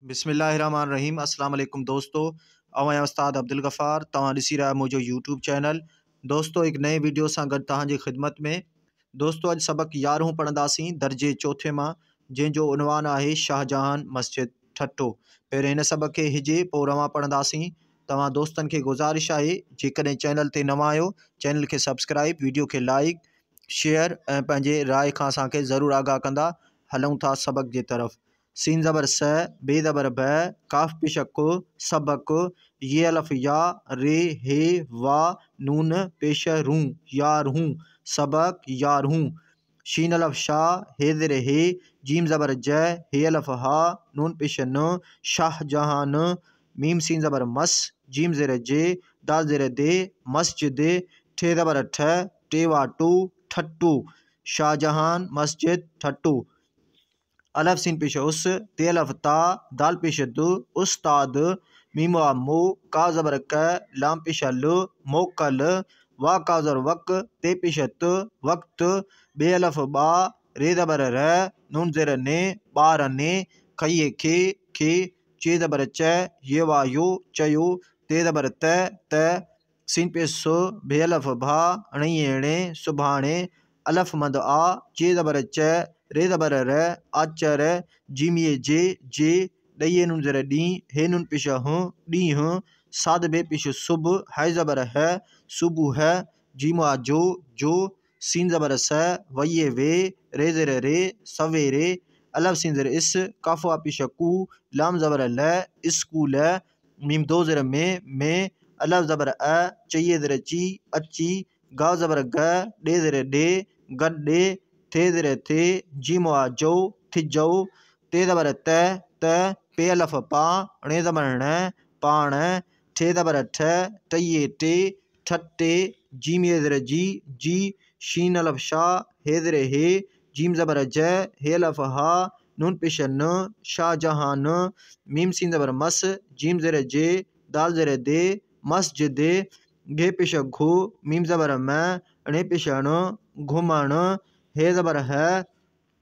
बिस्मिल्लाहिर्रहमानिर्रहीम। अस्सलाम वालेकुम दोस्तों, मैं उस्ताद अब्दुल गफ़ार। तव्हां ॾिसी रहिया मुंहिंजो यूट्यूब चैनल। दोस्तों, एक नए वीडियो सां गॾु तव्हांजी ख़िदमत में। दोस्तों, अॼु सबक़ 11 पढ़ंदासीं दर्जे चौथे मां, जंहिंजो उनवान आहे शाहजहान मस्जिद ठट्टो। पहिरें हिन सबक़ खे हिजे पोइ रवां पढ़ंदासीं। तव्हां दोस्तनि खे गुज़ारिश आहे, जेकॾहिं चैनल ते नवां आहियो, चैनल खे सब्सक्राइब, वीडियो खे लाइक, शेयर ऐं पंहिंजे राय खां असांखे ज़रूरु आगाह कंदा। हलूं था सबक़ जे तरफ़। सीन ज़बर स, बे ज़बर ब, काफ पेश को, सबक, ये अलफ या, रे हे वा, नून पेश रू, यारूं, सबक यारूं। शीन अलफ शा, हे ज़ेर हे, जीम ज़बर ज, हे अलफ हा, नून पेश न, शाहजहान। मीम सीन ज़बर मस, जीम ज़ेर जे, दाल ज़ेर दे, मस्जिद, ठे ज़बर ठ, टे वा टू, ठट्टू, शाहजहान मस्जिद ठट्टू। अलफ सीन पेश उस, ते अलफ ता, दाल पेश दु, उस्ताद। मीम वा मो, का ज़बर क, लाम पेश ल, मोकल। वा का ज़बर वक, ते पेश त, वक्त। बे अलफ बा, रे ज़बर र, नून ज़ेर ने, बारने। खइए खे, खे। चे ज़बर च, ये वा यो, चयो। ते ज़बर त। सीन पेश सु, बे अलफ भा, अणिए अणे, सुभाणे। अलफ मद आ, चे ज़बर च, रे ज़बर र, आचर। जीमिए जे, ॾइए नून ज़ेर ॾी, हे नून पेश ह, ॾींहुं। साद बे पेश सुब, है ज़बर है, सुबुह। जीम आ जो। सीन ज़बर स, वइए वे, रे ज़ेर रे, सवेरे। अलफ सीन ज़ेर इस, काफ वा पेश कू, लाम ज़बर ल, स्कूल। मीम दो ज़ेर में। अलफ ज़बर अ, चइए ज़ेर ची, अची। गा ज़बर ग, डे ज़ेर डे, गड्डे। थे ज़ेर थे, जीम आ जो, थिजो। ते ज़बर त, पे अलफ पा, णे ज़बर ण, पाण। ठे ज़बर ठ, टइए टे, ठट्टे। जीम ये ज़ेर जी। शीन अलफ शा, हे ज़ेर हे, जीम ज़बर ज, हे अलफ हा, नून पेश न, शाहजहान। मीम सीन ज़बर मस, जीम ज़ेर जे, दाल ज़ेर दे, मस्जिद। घे पेश घो, मीम ज़बर म, णे पेश ण, घुमण। हे ज़बर है,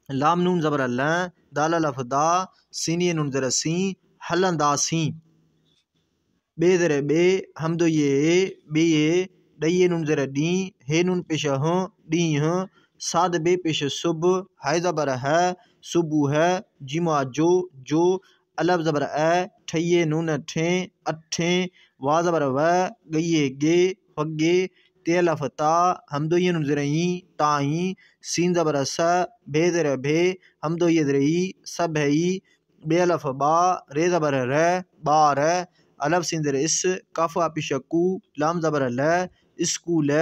लाम नून ज़बर ल, दाल अलफ दा, सीनिए नून ज़ेर सी, हलंदासीं। बे ज़ेर बे, हमदो ये, बेए। ॾइए नून ज़ेर डी, हे नून पेश ह, ॾींहुं। साद बे पेश सुब, है ज़बर है, सुबुह। जीम आ जो। अलफ ज़बर अ, ठइए नून ठे, अठे। वा ज़बर व, गइए गे, वगे। ते अलफ ता, हमदो ये नून ज़ेर ई, ताई। सीन ज़बर स, बे ज़ेर भे, हमदो ये ज़ेर ई, सभई। बे अलफ बा, रे ज़बर र, बार। अलफ सीन ज़ेर इस, काफ वा पेश कू, लाम ज़बर ल, स्कूल।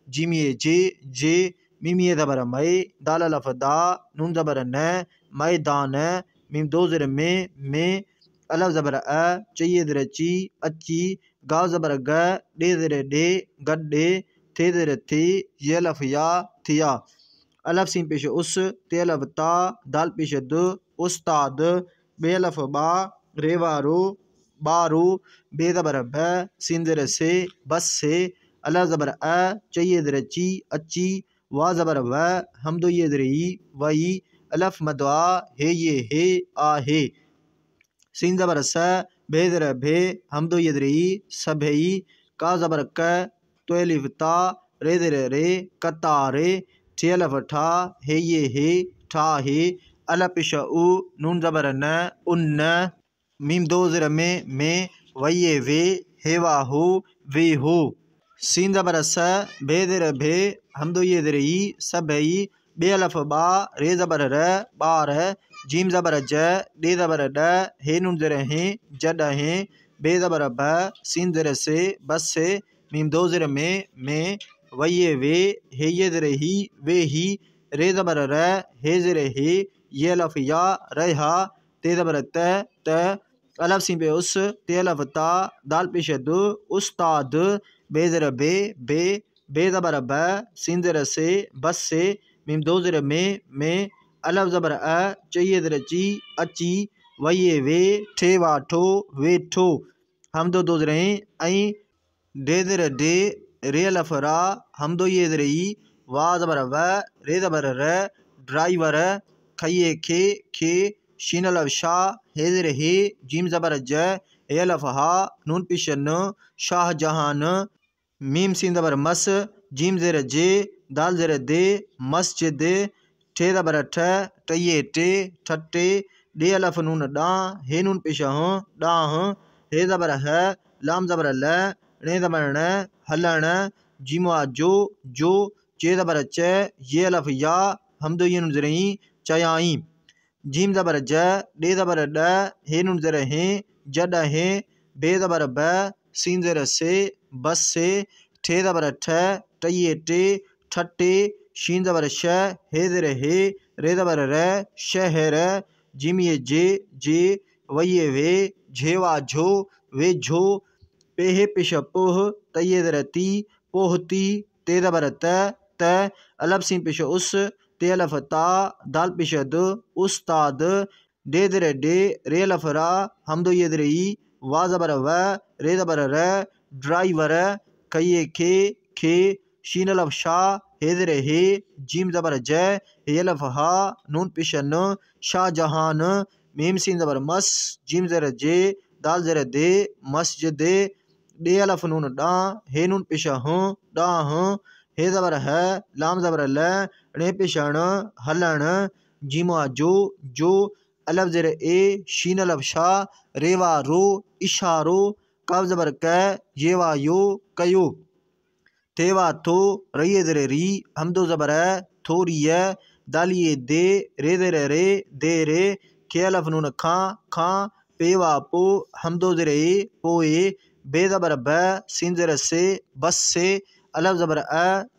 जीमिए जे। मीमिए ज़बर मई, दाल अलफ दा, नून ज़बर न, मैदान। मीम दो ज़ेर में। अलफ ज़बर अ, चइए ज़ेर ची, अची। गा ज़बर ग, डे ज़ेर डे, गड्डे। थे ज़ेर थे, ये अलफ या, थिया। अलफ सीन पेश उस, ते अलफ ता, दाल पेश द, उस्ताद। बे अलफ बा, रे वारो, बारो। बे ज़बर ब, सीन ज़ेर से, बस से। अलफ ज़बर अ, चइए ज़ेर ची, अची। वा ज़बर व, हमदो ये ज़ेर ई, वई। अलफ मद आ, हे ये हे, आहे। सीन ज़बर स, बे ज़ेर भे, हमदो ये ज़ेर ई, सभई। का ज़बर क, तो अलिफ ता, रे ज़ेर रे, कतारे। ठे अलफ ठा, हे ये हे, ठाहे। अलफ पेश उ, नून ज़बर न, उन्न। मीम दो ज़ेर में। वइए वे, हे वा हो, वे हो। सीन ज़बर स, बे ज़ेर भे, हमदो ये ज़ेर ई, सभई। बे अलफ बा, रे ज़बर र, बार। जीम ज़बर ज, डे ज़बर ड, हे नून ज़ेर हे, जॾहिं। बे ज़बर ब, सीन ज़ेर से, बस से। मीम दो ज़ेर में। वइए वे, हे ये ज़ेर ही, वे ही। रे ज़बर र, हे ज़ेर हे, ये अलफ या, रहा। ते ज़बर त। अलफ सीन पे उस, ते अलफ ता, दाल पेश दु, उस्ताद। बे ज़ेर बे, बे ज़बर ब, सीन ज़ेर से, बस से। मीम दो ज़ेर में। अलफ ज़बर अ, चइए ज़ेर ची, अची। वइए वे, ठे वा ठो, वेठो। हमदो दो ज़ेर ऐं। डे ज़ेर डे, रे अलफ रा, हमदो ये ज़ेर ई। वा ज़बर व, रे ज़बर र, ड्राइवर। खइए खे, खे। शीन अलफ शा, हे ज़ेर हे जीम ज़बर ज हे अलफ हा नून पेश न शाहजहान मीम सीन ज़बर मस जीम ज़ेर जे दाल ज़ेर दे मस्जिद ठे ज़बर ठ टये टे ठट्टे डे अलफ नून डां हे नून पेश ह डाह हे ज़बर है लाम ज़बर ल णे ज़बर न हलण जीमो जो चे ज़बर च ये अलफ या हमदो ये नून ज़रई चयाई जीम ज़बर ज डे ज़बर ड हे नून ज़र हे जड हे बे ज़बर ब सीन ज़र से बस से ठे ज़बर ठ टये टे ठट्टे शीन ज़बर श हे ज़र हे रे ज़बर र शहर जीम ये जे वये वे झेवा झो वे झो पेहे पेश पोह तये ज़र ती पोहती ते ज़बर त अलफ सीन पेश उस ते अलफ ता दाल पेश द उस्ताद डे ज़र डे रे अलफ रा हमदो ये ज़र ई वा ज़बर व रे ज़बर र ड्राइवर कये खे शीन अलफ शाह हे ज़र हे जीम ज़बर ज हे अलफ हा नून पेश न शाहजहान मीम सीन ज़बर मस जीम ज़र जे दाल ज़र दे मस्जिद डे अलफ नून डां हे नून पेश ह डाह हे ज़बर है लाम ज़बर ल णे पेश न हलण जीमा जो अलफ ज़र ए शीन अलफ शाह रेवा रो इशारो काव ज़बर क येवा यो कयो तेवा थो रये ज़र री हमदो ज़बर थोरी दालिए दे रे ज़र रे दे रे खे अलफ नून खां पेवा पो हमदो ज़र ए पोए बे ज़बर ब सीन ज़र से बस से अलफ ज़बर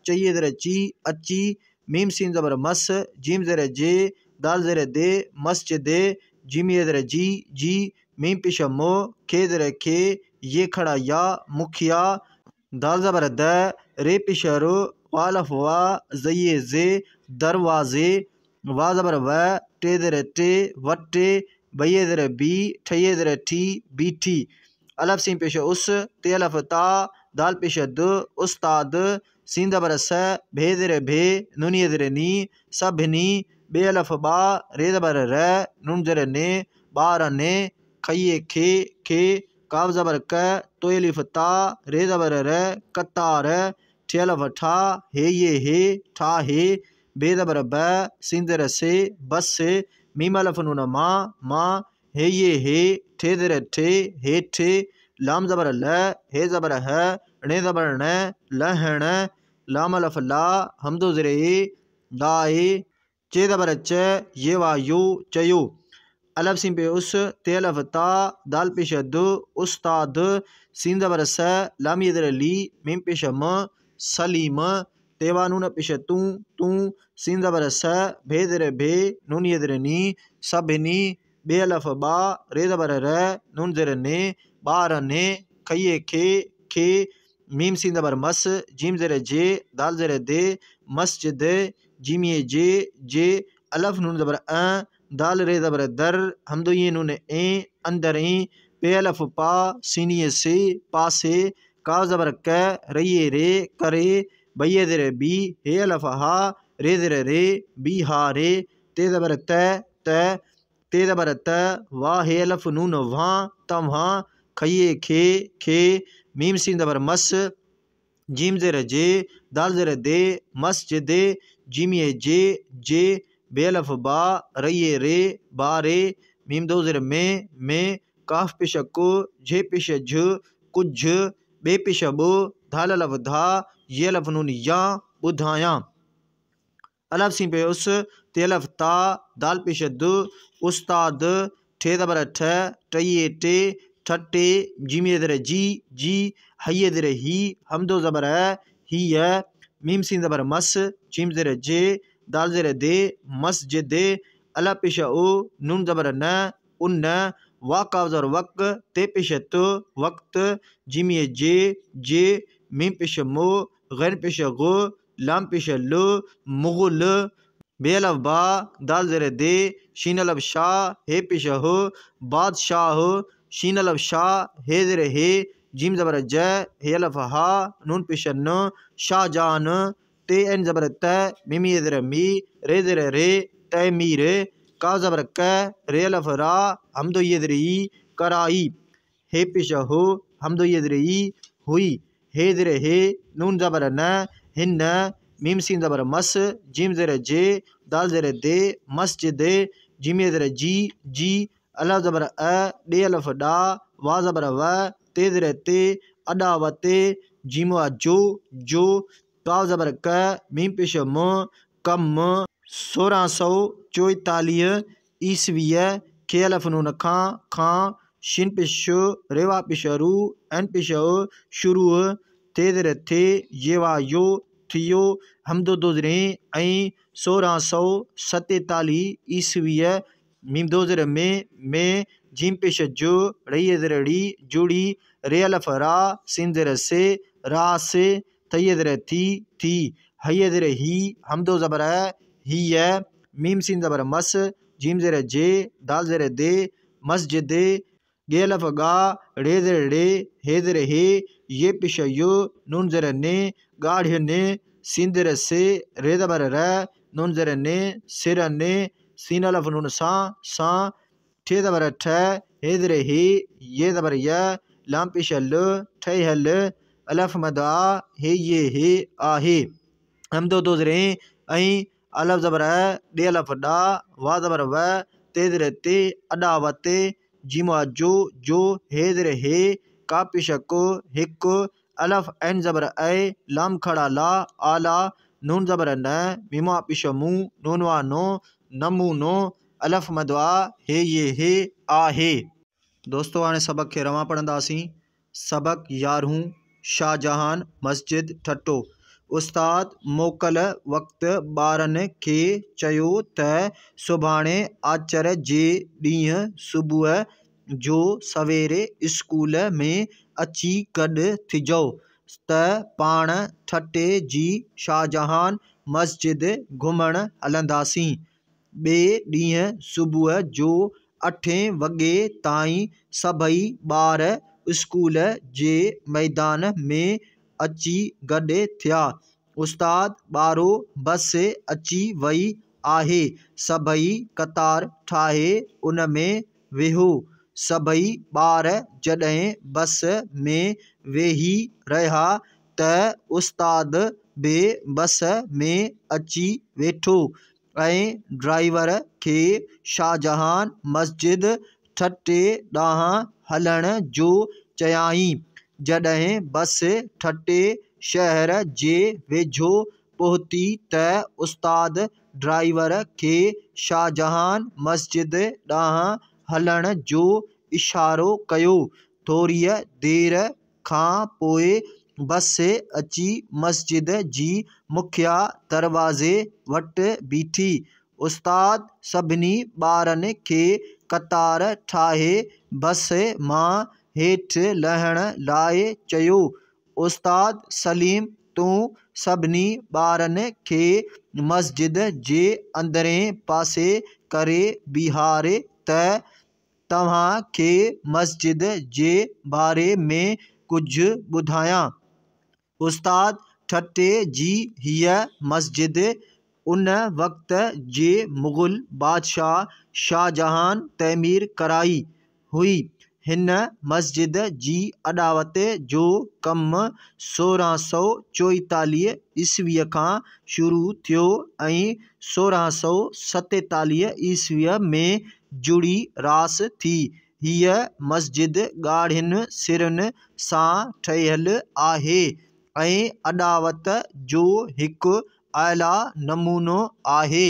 चये ज़र ची अची मीम सीन ज़बर मस जीम ज़र जे दाल ज़र दे मस्जिद जीम ये ज़र जी मीम पेश मो खे ज़र खे ये खड़ा या मुखिया दाल ज़बर द रे पेश रो वालफ वा ज़ये जे दरवाजे वा ज़बर व टे ज़र टे वट्टे बये ज़र बी ठये ज़र ठी बीठी अलफ सीन पेश उस ते अलफ ता दाल पेश द उस्ताद सीन ज़बर स भे ज़र भे नून ये ज़र नी सभनी बे अलफ बा रे ज़बर र नून ज़र ने बार ने खये खे काव ज़बर क तो अलिफ ता रे ज़बर र कतार ठे अलफ ठा हे ये हे ठा हे बे ज़बर ब सीन ज़र से बस से मीम अलफ नून माँ हे ये हे ठे ज़र ठे हे ठे लाम ज़बर ल हे ज़बर है णे ज़बर न लहण लाम अलफ ला हमदो ज़र ए लाए चे ज़बर च ये वा यो चयो अलफ सीन पे उस ते अलफ ता दाल पेश द उस्ताद सीन ज़बर स लाम ये ज़र ली मीम पेश म सलीम तेवा नून पेश तू सीन ज़बर स भे ज़र भे नून ये ज़र नी सभनी बे अलफ बा रे ज़बर र नून ज़र ने बार ने खये खे मीम सीन ज़बर मस जीम ज़र जे दाल ज़र दे मस्जिद जीम ये जे अलफ नून ज़बर दाल रे ज़बर दर हमदो ये नून ए अंदर पे अलफ पा सीनिये से पासे काव ज़बर क रये रे करे बये ज़र बी हे अलफ हा रे ज़र रे बी हा रे ते ज़बर ते ज़बर त वाह हे अलफ नून वहाँ तवहाँ खये खे मीम सीन ज़बर मस जीम ज़र जे दाल ज़र दे मस्जिद जीम ये जे बे अलफ बा रये रे बारे मीम दो ज़र में काफ पेश को झे पेश झ कुछ बे पेश बो धाल अलफ धा ये अलफ नून या बुधाया अलफ सीन पे उस ते अलफ ता दाल पेश द उस्ताद ठे ज़बर ठ टये टे ठट्टे जीम ये ज़र जी हये ज़र ही हमदो ज़बर ही मीम सीन ज़बर मस जीम ज़र जे दाल ज़र दे मस्जिद अलफ पेश ओ नून ज़बर न उन वाकाव ज़बर वक ते पेश तो वक्त जीम ये जे मीम पेश मो गैर पेश गो लाम पेश लो मुगल बे अलफ बा दाल ज़र दे शीन अलफ शाह हे पेश हो बादशाह शीन अलफ शाह हे ज़र हे जीम ज़बर ज हे अलफ हा नून पेश न शाहजहान ते एन ज़बर त मीम ये ज़र मी रे ज़र रे तैमीर का ज़बर क रे अलफ रा हमदो यदरी कराई हे पेश हो हमदो यदरी हुई हे ज़रे हे नून ज़बर न हिन मीम सीन ज़बर मस जिम ज़रे जे दाल ज़रे दे मस्जिद जिम ज़रे जी अलफ ज़बर डे अलफ डा वा ज़बर व ते ज़रे ते अडा वते जिमो जो काव ज़बर क मीम पेश म कम 1644 ईस्वीअ खे अलफ नून खां शिन पेश रेवा पेश रू एन पेश शुरू ते ज़रे थे येवा यो थियो हमदो दो ज़रे ऐं 1647 ईस्वीअ मीम दो ज़रे में जिम पेश जो रही ज़रे री जुड़ी रे अलफ रा सिन ज़रे से रा से तय ज़रे थी हय ज़रे ही हमदो ज़बर ही मीम सीन ज़बर मस जिम ज़रे जे दाल ज़रे दे मस्जिद गे अलफ गा रे ज़रे रे हे ज़रे हे ये पेश यो नून ज़रे ने गाढ़ ने सीन ज़रे से रे ज़बर र नून ज़रे ने सिर ने सीन अलफ नून सा ठे ज़बर ठ हे ज़रे हे ये ज़बर य लाम पेश ल ठे हल अलफ मदा हे ये हे आहे हमदो दो ज़रे ऐं अलफ ज़बर डे अलफ डा वा ज़बर व ते ज़रे ते अडा वते जिमो जो हे ज़रे हे का पेश को हिक अलफ एन ज़बर ए लाम खड़ा ला आला नून ज़बर न मीमा पेश मू नून वा नो नमूनो अलफ मदवा हे ये हे आहे। दोस्तों हाणे सबक खे रवां पढ़ंदासीं। सबक 11 शाहजहान मस्जिद ठट्टो। उस्ताद मोकल वक़्त ॿारनि खे चयो त सुभाणे आचर जे ॾींहुं सुबुह जो सवेरे स्कूल में अची गॾु थिजो त पाण ठट्टे जी शाहजहान मस्जिद घुमणु हलंदासीं। ॿिए ॾींहुं सुबुह जो 8 वॻे ताईं सभई ॿार स्कूल जे मैदान में अची गॾु थिया। उस्ताद ॿारो बस अची वई आहे। सभई कतार ठाहे उन में वेहो। सभई ॿार जॾहिं बस में वेही रहिया त उस्ताद बि बस में अची वेठो ऐं ड्राइवर खे शाहजहान मस्जिद ठट्टे ॾांहुं हलण जो चयाईं। जॾहिं बस ठट्टे शहर जे वेझो पहुती त उस्ताद ड्राइवर खे शाहजहान मस्जिद ॾांहुं हलण जो इशारो कयो। थोरीअ देर खां पोइ बस अची मस्जिद जी मुखिया दरवाज़े वटि बीठी। उस्ताद सभिनी ॿारनि खे कतार ठाहे बस मां हेठि लहण लाइ चयो। उस्ताद सलीम तूं सभिनी ॿारनि खे मस्जिद जे अंदरें पासे करे बीहारे त तव्हां खे मस्जिद जे बारे में कुझु ॿुधायां। उस्ताद ठट्टे जी हीअ मस्जिद उन वक़्त जे मुग़ल बादशाह शाहजहान तमीर कराई हुई। हिन मस्जिद जी अॾावत जो कमु 1644 ईस्वीअ खां शुरू थियो ऐं 1647 ईस्वीअ में जुड़ी रास थी। हीअ मस्जिद ॻाढ़ियुनि सिरनि सां ठहियल आहे ऐं अॾावत जो हिकु आला नमूनो आहे।